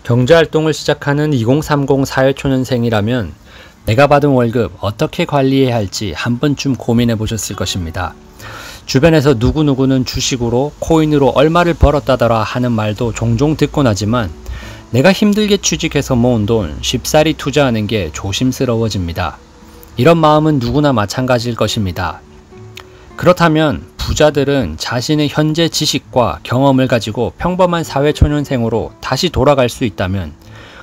경제활동을 시작하는 2030 사회초년생이라면 내가 받은 월급 어떻게 관리해야 할지 한 번쯤 고민해 보셨을 것입니다. 주변에서 누구누구는 주식으로 코인으로 얼마를 벌었다더라 하는 말도 종종 듣곤 하지만 내가 힘들게 취직해서 모은 돈 쉽사리 투자하는 게 조심스러워집니다. 이런 마음은 누구나 마찬가지일 것입니다. 그렇다면 부자들은 자신의 현재 지식과 경험을 가지고 평범한 사회초년생으로 다시 돌아갈 수 있다면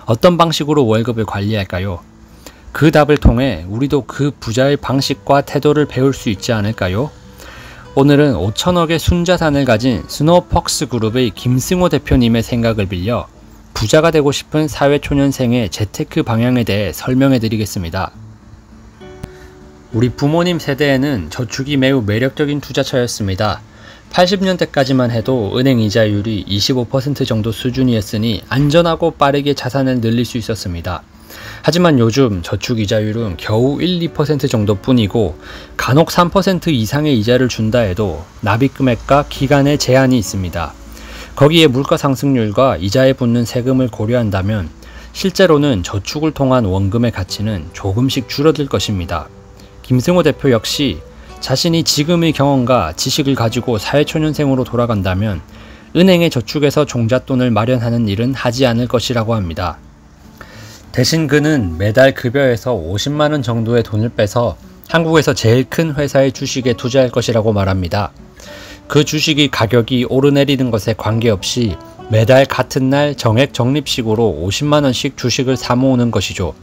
어떤 방식으로 월급을 관리할까요? 그 답을 통해 우리도 그 부자의 방식과 태도를 배울 수 있지 않을까요? 오늘은 5천억의 순자산을 가진 스노우퍽스 그룹의 김승호 대표님의 생각을 빌려 부자가 되고 싶은 사회초년생의 재테크 방향에 대해 설명해 드리겠습니다. 우리 부모님 세대에는 저축이 매우 매력적인 투자처였습니다. 80년대까지만 해도 은행 이자율이 25% 정도 수준이었으니 안전하고 빠르게 자산을 늘릴 수 있었습니다. 하지만 요즘 저축 이자율은 겨우 1-2% 정도뿐이고 간혹 3% 이상의 이자를 준다 해도 납입 금액과 기간에 제한이 있습니다. 거기에 물가 상승률과 이자에 붙는 세금을 고려한다면 실제로는 저축을 통한 원금의 가치는 조금씩 줄어들 것입니다. 김승호 대표 역시 자신이 지금의 경험과 지식을 가지고 사회초년생으로 돌아간다면 은행에 저축해서 종잣돈을 마련하는 일은 하지 않을 것이라고 합니다. 대신 그는 매달 급여에서 50만원 정도의 돈을 빼서 한국에서 제일 큰 회사의 주식에 투자할 것이라고 말합니다. 그 주식이 가격이 오르내리는 것에 관계없이 매달 같은 날 정액 적립식으로 50만원씩 주식을 사 모으는 것이죠.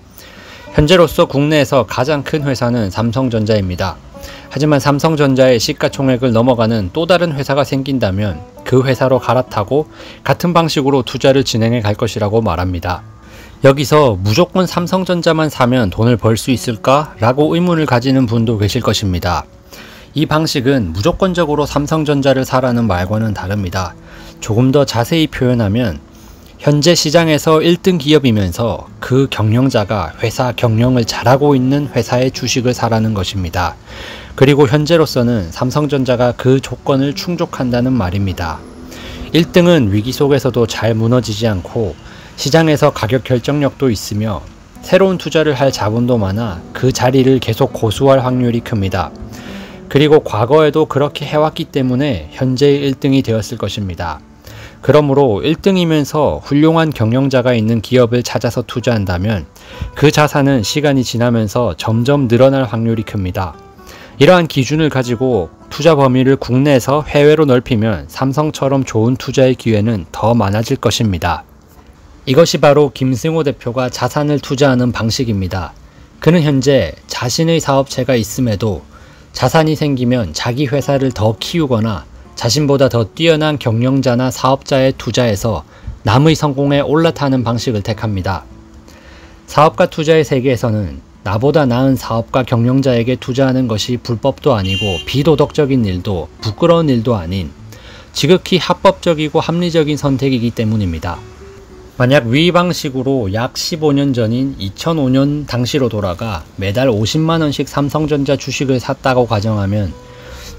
현재로서 국내에서 가장 큰 회사는 삼성전자입니다. 하지만 삼성전자의 시가총액을 넘어가는 또 다른 회사가 생긴다면 그 회사로 갈아타고 같은 방식으로 투자를 진행해 갈 것이라고 말합니다. 여기서 무조건 삼성전자만 사면 돈을 벌 수 있을까? 라고 의문을 가지는 분도 계실 것입니다. 이 방식은 무조건적으로 삼성전자를 사라는 말과는 다릅니다. 조금 더 자세히 표현하면 현재 시장에서 1등 기업이면서 그 경영자가 회사 경영을 잘하고 있는 회사의 주식을 사라는 것입니다. 그리고 현재로서는 삼성전자가 그 조건을 충족한다는 말입니다. 1등은 위기 속에서도 잘 무너지지 않고 시장에서 가격 결정력도 있으며 새로운 투자를 할 자본도 많아 그 자리를 계속 고수할 확률이 큽니다. 그리고 과거에도 그렇게 해왔기 때문에 현재의 1등이 되었을 것입니다. 그러므로 1등이면서 훌륭한 경영자가 있는 기업을 찾아서 투자한다면 그 자산은 시간이 지나면서 점점 늘어날 확률이 큽니다. 이러한 기준을 가지고 투자 범위를 국내에서 해외로 넓히면 삼성처럼 좋은 투자의 기회는 더 많아질 것입니다. 이것이 바로 김승호 대표가 자산을 투자하는 방식입니다. 그는 현재 자신의 사업체가 있음에도 자산이 생기면 자기 회사를 더 키우거나 자신보다 더 뛰어난 경영자나 사업자에 투자해서 남의 성공에 올라타는 방식을 택합니다. 사업가 투자의 세계에서는 나보다 나은 사업가 경영자에게 투자하는 것이 불법도 아니고 비도덕적인 일도 부끄러운 일도 아닌 지극히 합법적이고 합리적인 선택이기 때문입니다. 만약 위 방식으로 약 15년 전인 2005년 당시로 돌아가 매달 50만원씩 삼성전자 주식을 샀다고 가정하면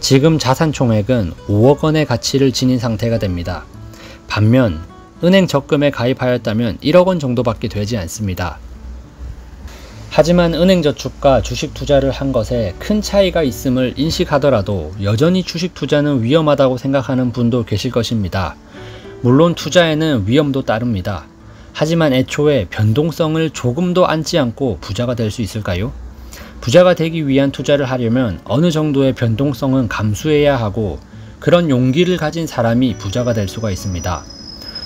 지금 자산 총액은 5억 원의 가치를 지닌 상태가 됩니다. 반면 은행 적금에 가입하였다면 1억 원 정도밖에 되지 않습니다. 하지만 은행 저축과 주식 투자를 한 것에 큰 차이가 있음을 인식하더라도 여전히 주식 투자는 위험하다고 생각하는 분도 계실 것입니다. 물론 투자에는 위험도 따릅니다. 하지만 애초에 변동성을 조금도 안지 않고 부자가 될 수 있을까요? 부자가 되기 위한 투자를 하려면 어느 정도의 변동성은 감수해야 하고 그런 용기를 가진 사람이 부자가 될 수가 있습니다.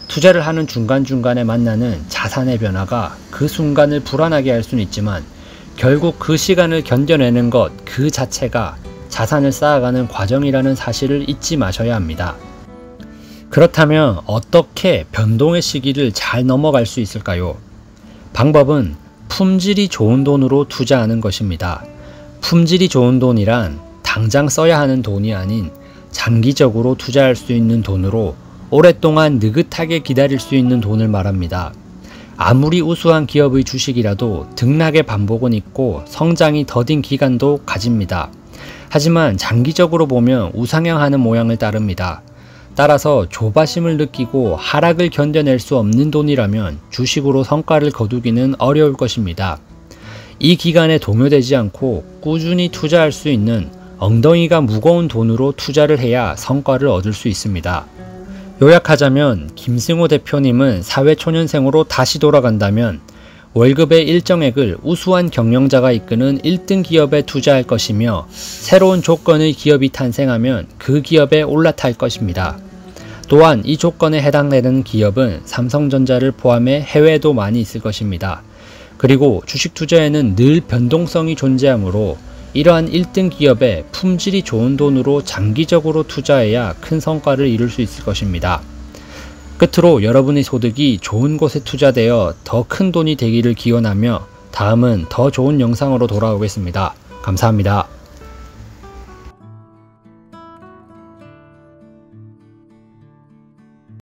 투자를 하는 중간중간에 만나는 자산의 변화가 그 순간을 불안하게 할 수는 있지만 결국 그 시간을 견뎌내는 것 그 자체가 자산을 쌓아가는 과정이라는 사실을 잊지 마셔야 합니다. 그렇다면 어떻게 변동의 시기를 잘 넘어갈 수 있을까요? 방법은 품질이 좋은 돈으로 투자하는 것입니다. 품질이 좋은 돈이란 당장 써야 하는 돈이 아닌 장기적으로 투자할 수 있는 돈으로 오랫동안 느긋하게 기다릴 수 있는 돈을 말합니다. 아무리 우수한 기업의 주식이라도 등락의 반복은 있고 성장이 더딘 기간도 가집니다. 하지만 장기적으로 보면 우상향하는 모양을 따릅니다. 따라서 조바심을 느끼고 하락을 견뎌낼 수 없는 돈이라면 주식으로 성과를 거두기는 어려울 것입니다. 이 기간에 동요되지 않고 꾸준히 투자할 수 있는 엉덩이가 무거운 돈으로 투자를 해야 성과를 얻을 수 있습니다. 요약하자면 김승호 대표님은 사회초년생으로 다시 돌아간다면 월급의 일정액을 우수한 경영자가 이끄는 1등 기업에 투자할 것이며 새로운 조건의 기업이 탄생하면 그 기업에 올라탈 것입니다. 또한 이 조건에 해당되는 기업은 삼성전자를 포함해 해외에도 많이 있을 것입니다. 그리고 주식 투자에는 늘 변동성이 존재하므로 이러한 1등 기업에 품질이 좋은 돈으로 장기적으로 투자해야 큰 성과를 이룰 수 있을 것입니다. 끝으로 여러분의 소득이 좋은 곳에 투자되어 더 큰 돈이 되기를 기원하며 다음은 더 좋은 영상으로 돌아오겠습니다. 감사합니다.